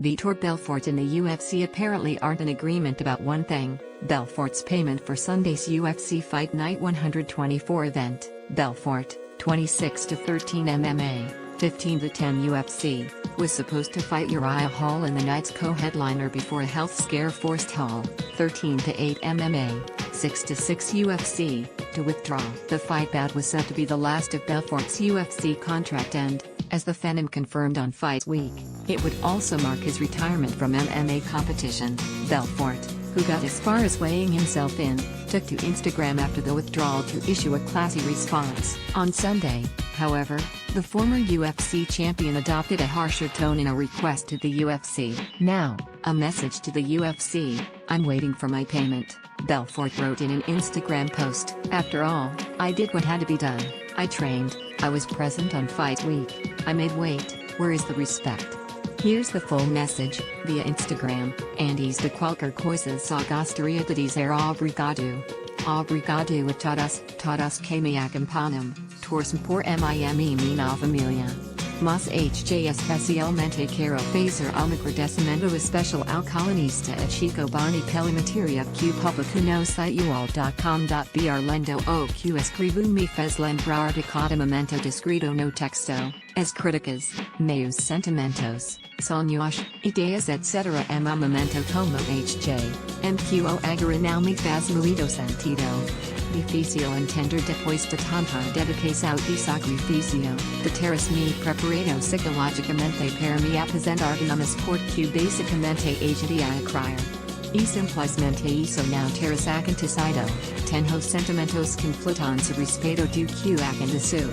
Vitor Belfort and the UFC apparently aren't in agreement about one thing: Belfort's payment for Sunday's UFC Fight Night 124 event. Belfort, 26-13 MMA, 15-10 UFC, was supposed to fight Uriah Hall in the night's co-headliner before a health scare forced Hall, 13-8 MMA, 6-6 UFC, to withdraw. The fight bout was said to be the last of Belfort's UFC contract and, as the Phenom confirmed on Fight Week, it would also mark his retirement from MMA competition. Belfort, who got as far as weighing himself in, took to Instagram after the withdrawal to issue a classy response. On Sunday, however, the former UFC champion adopted a harsher tone in a request to the UFC. "Now, a message to the UFC, I'm waiting for my payment," Belfort wrote in an Instagram post. "After all, I did what had to be done. I trained, I was present on Fight Week, I made weight, where is the respect?" Here's the full message, via Instagram: "Andes de qualquer coisa só gostaria de dizer obrigado. Obrigado a todos que me acompanham, torcem por mim e minha família. Mas HJ especialmente quero fazer agradecimento especial ao colunista e Chico Barney pela matéria que publicou no site uol.com.br lendo o que escrevo me fez lembrar de cada momento descrito no texto, as críticas, meus sentimentos, sonhos, ideias etc. um momento como HJ, MQO agora não me faz muito sentido. Difícil entender depois de tanta dedicação e sacrifício, de teres-me preparado psicologicamente para me apresentar numa sport que basicamente ajude a criar. E simplesmente isso não teres acontecido, tenho sentimentos conflitantes a respeito do que aconteceu.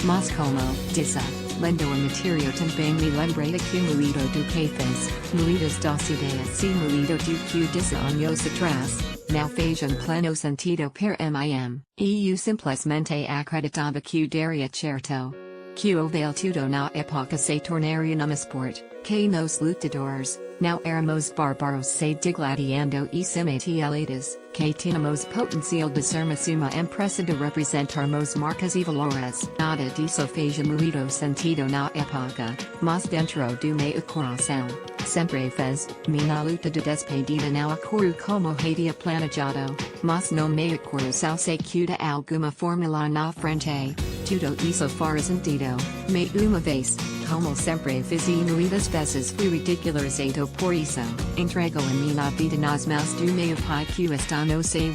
Mas como disse, lendo a matéria também me lembrei de que muito do que fez, muitas das ideias e muito do que disse anos atrás, não fazem pleno sentido para mim, e eu simplesmente acreditava que daria certo. Que o vale tudo na época se tornaria numa sport, que nos lutadores, não éramos bárbaros se digladiando e simatieladas, que tínhamos potencial de sermos uma empresa de representarmos marcas e valores. Nada disso fazia muito sentido na época, mas dentro do meu coração, sempre fez. Minha luta de despedida não ocorreu como havia planejado, mas no meu coração sei que de alguma forma lá na frente, tudo isso faz sentido. Me uma vez, como sempre fiz e muitas vezes fui ridicularizado por isso, entrego a minha vida nas mãos do meu pai que está no céu,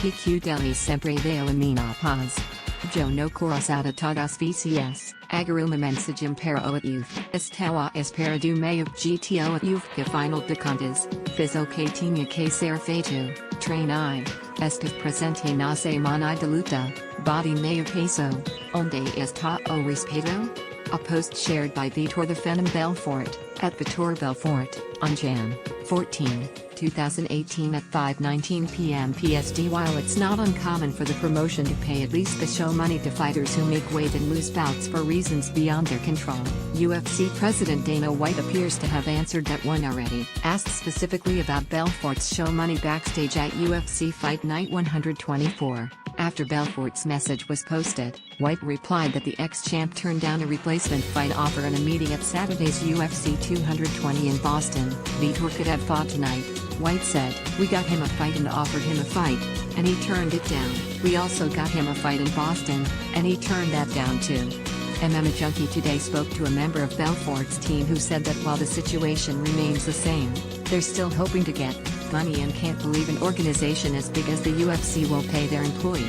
e que dele sempre veio a minha paz. Eu no coração de todos vocês, agora uma mensagem para o youth. Estou à espera do meu GTO youth que final de contas, fiz o que tinha que ser feito, treinei, estive presente na semana de luta, body meio peso, onde está o respeito? A post shared by Vitor the Phenom Belfort, at Vitor Belfort, on Jan. 14, 2018 at 5:19 p.m. PST. While it's not uncommon for the promotion to pay at least the show money to fighters who make weight and lose bouts for reasons beyond their control, UFC President Dana White appears to have answered that one already. Asked specifically about Belfort's show money backstage at UFC Fight Night 124, after Belfort's message was posted, White replied that the ex-champ turned down a replacement fight offer in a meeting at Saturday's UFC 220 in Boston. Vitor could have fought tonight, White said. "We got him a fight and offered him a fight, and he turned it down. We also got him a fight in Boston, and he turned that down too." MMA Junkie today spoke to a member of Belfort's team who said that while the situation remains the same, they're still hoping to get money and can't believe an organization as big as the UFC will pay their employee.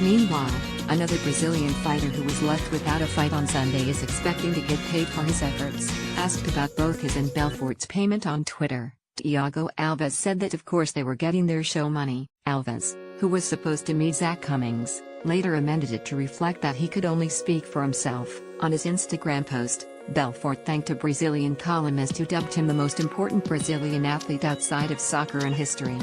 Meanwhile, another Brazilian fighter who was left without a fight on Sunday is expecting to get paid for his efforts. Asked about both his and Belfort's payment on Twitter, Thiago Alves said that of course they were getting their show money. Alves, who was supposed to meet Zach Cummings, later amended it to reflect that he could only speak for himself. On his Instagram post, Belfort thanked a Brazilian columnist who dubbed him the most important Brazilian athlete outside of soccer in history.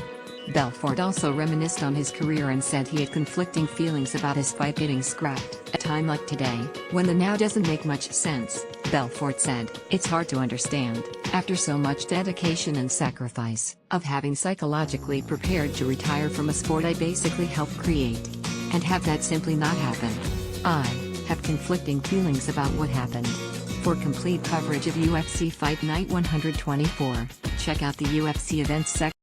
Belfort also reminisced on his career and said he had conflicting feelings about his fight getting scrapped. At a time like today, when the now doesn't make much sense, Belfort said, "It's hard to understand, after so much dedication and sacrifice, of having psychologically prepared to retire from a sport I basically helped create, and have that simply not happen. I have conflicting feelings about what happened." For complete coverage of UFC Fight Night 124, check out the UFC events section.